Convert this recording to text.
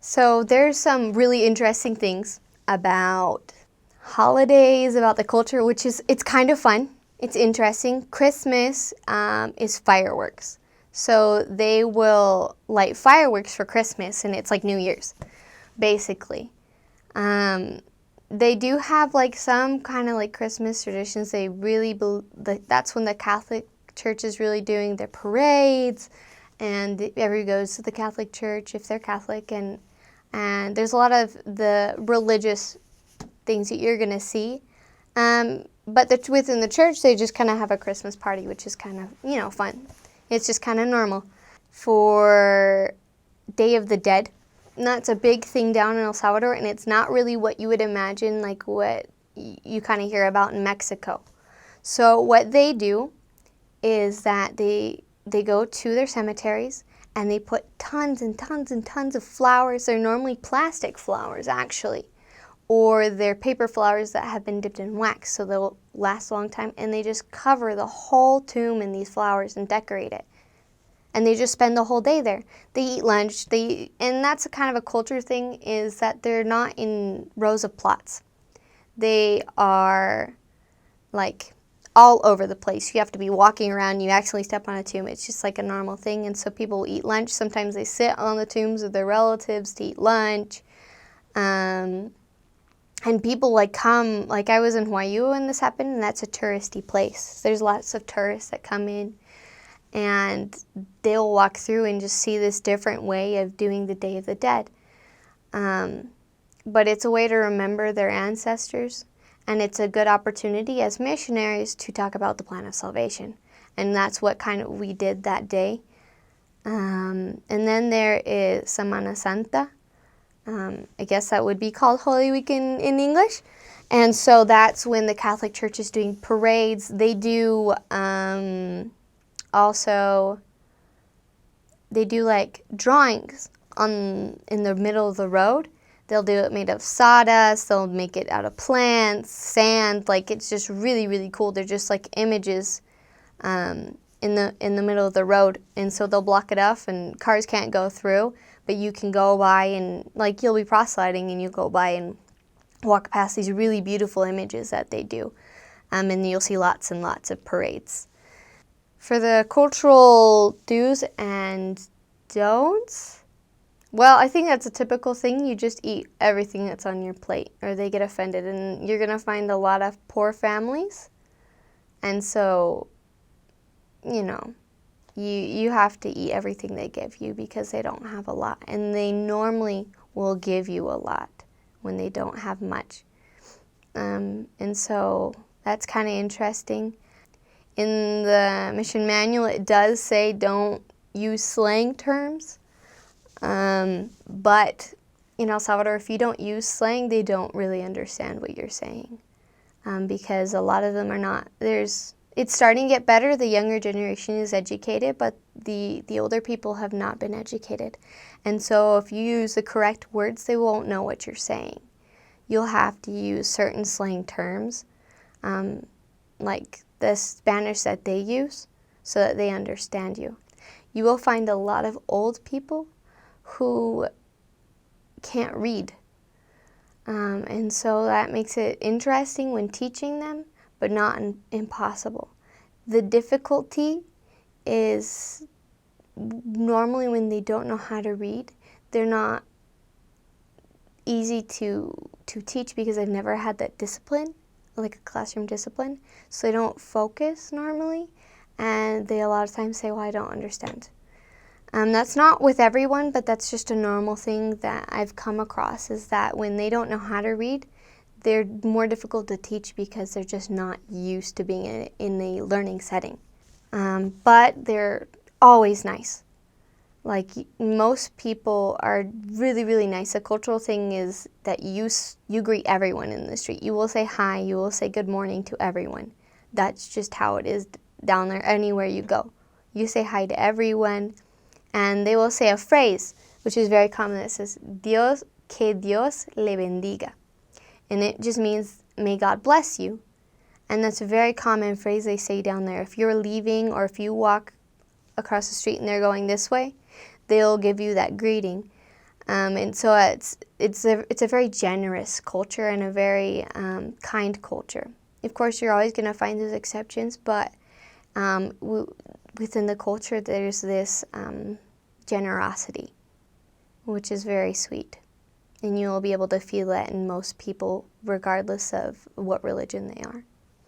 So there's some really interesting things about holidays, about the culture, it's kind of fun. It's interesting. Christmas is fireworks. So they will light fireworks for Christmas, and it's like New Year's, basically. They do have like some kind of like Christmas traditions. They really that's when the Catholic Church is really doing their parades, and everyone goes to the Catholic Church if they're Catholic, and there's a lot of the religious things that you're gonna see. But within the church, they just kind of have a Christmas party, which is kind of fun. It's just kind of normal. For Day of the Dead, and that's a big thing down in El Salvador, and it's not really what you would imagine, like what you kind of hear about in Mexico. So what they do is that they go to their cemeteries and they put tons and tons and tons of flowers. They're normally plastic flowers, actually, or they're paper flowers that have been dipped in wax, so they'll last a long time, and they just cover the whole tomb in these flowers and decorate it. And they just spend the whole day there. They eat lunch, and that's a kind of a culture thing, is that they're not in rows of plots. They are like all over the place. You have to be walking around, you accidentally step on a tomb. It's just like a normal thing, and so people will eat lunch. Sometimes they sit on the tombs of their relatives to eat lunch. And people like come, like I was in Huayu when this happened, and that's a touristy place. There's lots of tourists that come in, and they'll walk through and just see this different way of doing the Day of the Dead. But it's a way to remember their ancestors, and it's a good opportunity as missionaries to talk about the plan of salvation. And that's what kind of we did that day. And then there is Semana Santa. I guess that would be called Holy Week in English. And so that's when the Catholic Church is doing parades. They do also, they do like drawings in the middle of the road. They'll do it made of sawdust. They'll make it out of plants, sand. Like, it's just really, really cool. They're just like images in the middle of the road, and so they'll block it off, and cars can't go through. But you can go by, and like you'll be proselyting, and you go by and walk past these really beautiful images that they do, and you'll see lots and lots of parades. For the cultural do's and don'ts, well, I think that's a typical thing. You just eat everything that's on your plate, or they get offended. And you're going to find a lot of poor families. And so, you have to eat everything they give you because they don't have a lot. And they normally will give you a lot when they don't have much. And so that's kind of interesting. In the mission manual, it does say don't use slang terms. But in El Salvador, if you don't use slang, they don't really understand what you're saying, because a lot of them are not. It's starting to get better. The younger generation is educated, but the older people have not been educated. And so if you use the correct words, they won't know what you're saying. You'll have to use certain slang terms, like the Spanish that they use, so that they understand you. You will find a lot of old people who can't read. And so that makes it interesting when teaching them, but not impossible. The difficulty is normally when they don't know how to read, they're not easy to teach because they've never had that discipline, like a classroom discipline. So they don't focus normally, and they a lot of times say, well, I don't understand. That's not with everyone, but that's just a normal thing that I've come across, is that when they don't know how to read, they're more difficult to teach because they're just not used to being in a learning setting. But they're always nice. Like, most people are really, really nice. A cultural thing is that you greet everyone in the street. You will say hi, you will say good morning to everyone. That's just how it is down there anywhere you go. You say hi to everyone. And they will say a phrase, which is very common, that says, que Dios le bendiga. And it just means, may God bless you. And that's a very common phrase they say down there. If you're leaving, or if you walk across the street and they're going this way, they'll give you that greeting. And so it's a very generous culture and a very kind culture. Of course, you're always going to find those exceptions, but within the culture, there's this generosity, which is very sweet. And you'll be able to feel that in most people, regardless of what religion they are.